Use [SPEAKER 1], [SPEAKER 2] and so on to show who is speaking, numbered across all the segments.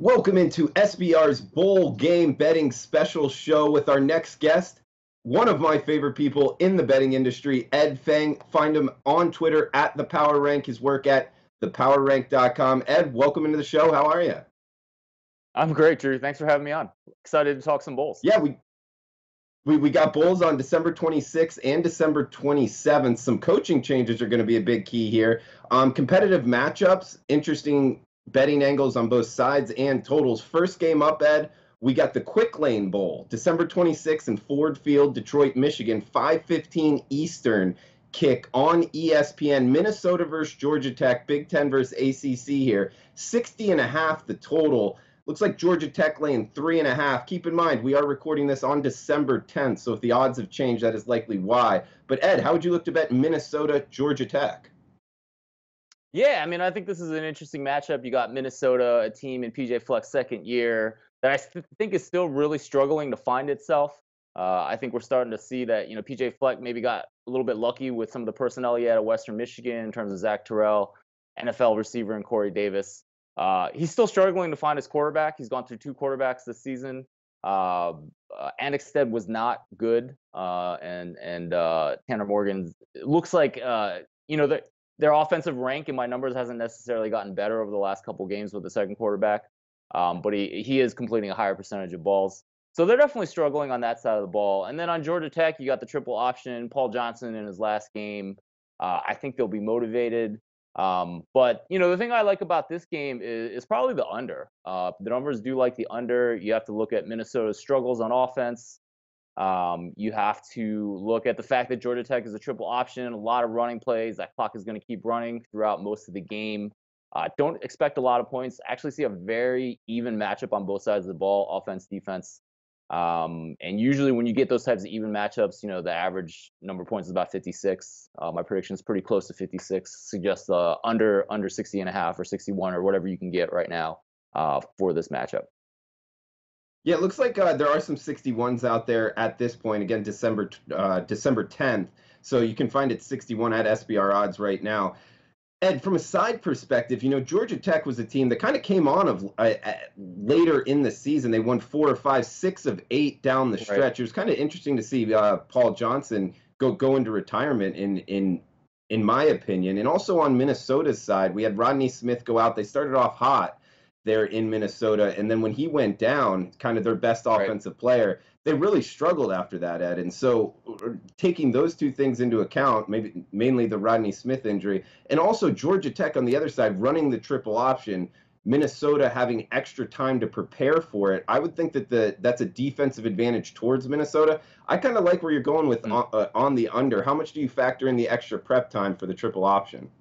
[SPEAKER 1] Welcome into SBR's Bowl Game Betting Special Show with our next guest, one of my favorite people in the betting industry, Ed Feng. Find him on Twitter at The Power Rank, his work at thepowerrank.com. Ed, welcome into the show. How are you?
[SPEAKER 2] I'm great, Drew. Thanks for having me on. Excited to talk some Bulls.
[SPEAKER 1] Yeah, we got Bulls on December 26th and December 27th. Some coaching changes are going to be a big key here. Competitive matchups, interesting betting angles on both sides and totals. First game up, Ed, we got the Quick Lane Bowl, December 26th in Ford Field, Detroit, Michigan, 5:15 Eastern kick on ESPN. Minnesota versus Georgia Tech, Big Ten versus ACC here. 60.5 the total. Looks like Georgia Tech laying 3.5. Keep in mind, we are recording this on December 10th, so if the odds have changed, that is likely why. But Ed, how would you look to bet Minnesota, Georgia Tech?
[SPEAKER 2] Yeah, I mean, I think this is an interesting matchup. You got Minnesota, a team in PJ Fleck's second year that I think is still really struggling to find itself. I think we're starting to see that, PJ Fleck maybe got a little bit lucky with some of the personnel he had at Western Michigan in terms of Zach Terrell, NFL receiver, and Corey Davis. He's still struggling to find his quarterback. He's gone through two quarterbacks this season. Anixted was not good, and Tanner Morgan looks like their offensive rank in my numbers hasn't necessarily gotten better over the last couple games with the second quarterback, but he is completing a higher percentage of balls. So they're definitely struggling on that side of the ball. And then on Georgia Tech, you got the triple option. Paul Johnson in his last game. I think they'll be motivated. But the thing I like about this game is probably the under. The numbers do like the under. You have to look at Minnesota's struggles on offense. You have to look at the fact that Georgia Tech is a triple option, a lot of running plays. That clock is going to keep running throughout most of the game. Don't expect a lot of points. Actually see a very even matchup on both sides of the ball, offense, defense. And usually when you get those types of even matchups, the average number of points is about 56. My prediction is pretty close to 56, suggests under 60.5 or 61 or whatever you can get right now for this matchup.
[SPEAKER 1] Yeah, it looks like there are some 61s out there at this point. Again, December 10th. So you can find it 61 at SBR odds right now. Ed, from a side perspective, Georgia Tech was a team that kind of came on later in the season. They won 4 or 5, 6 of 8 down the stretch. Right. It was kind of interesting to see Paul Johnson go into retirement in my opinion. And also on Minnesota's side, we had Rodney Smith go out. They started off hot there in Minnesota, and then when he went down, kind of their best offensive player, they really struggled after that, Ed. And so taking those two things into account, mainly the Rodney Smith injury, and also Georgia Tech on the other side running the triple option, Minnesota having extra time to prepare for it, I would think that that's a defensive advantage towards Minnesota. I kind of like where you're going with on the under. How much do you factor in the extra prep time for the triple option?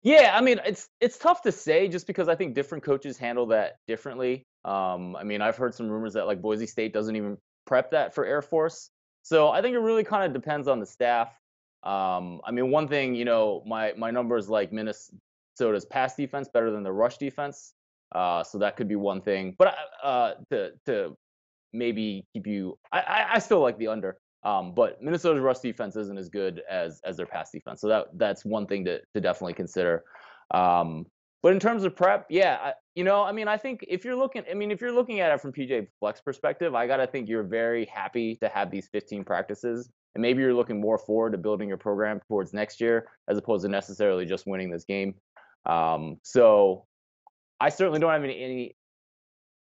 [SPEAKER 2] Yeah, I mean, it's tough to say just because I think different coaches handle that differently. I mean, I've heard some rumors that like Boise State doesn't even prep that for Air Force. So I think it really kind of depends on the staff. I mean, one thing, my numbers like Minnesota's pass defense better than the rush defense. So that could be one thing. But to maybe keep you, I still like the under. But Minnesota's rush defense isn't as good as their pass defense, so that's one thing to definitely consider. But in terms of prep, yeah, I mean, I think if you're looking at it from PJ Fleck's perspective, I gotta think you're very happy to have these 15 practices, and maybe you're looking more forward to building your program towards next year as opposed to necessarily just winning this game. So I certainly don't have any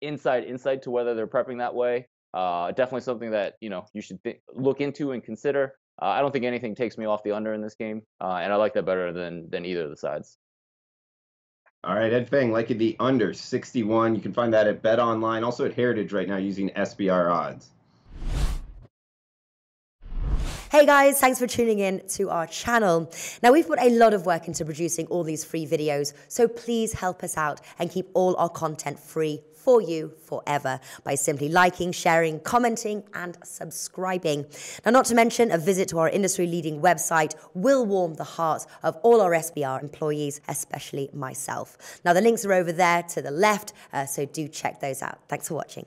[SPEAKER 2] insight to whether they're prepping that way. Definitely something that you should look into and consider. I don't think anything takes me off the under in this game, and I like that better than either of the sides.
[SPEAKER 1] All right, Ed Feng, like the under 61. You can find that at Bet Online, also at Heritage right now using SBR odds.
[SPEAKER 3] Hey guys, thanks for tuning in to our channel. Now we've put a lot of work into producing all these free videos, so please help us out and keep all our content free for you forever by simply liking, sharing, commenting, and subscribing. Now, not to mention, a visit to our industry-leading website will warm the hearts of all our SBR employees, especially myself. Now, the links are over there to the left, so do check those out. Thanks for watching.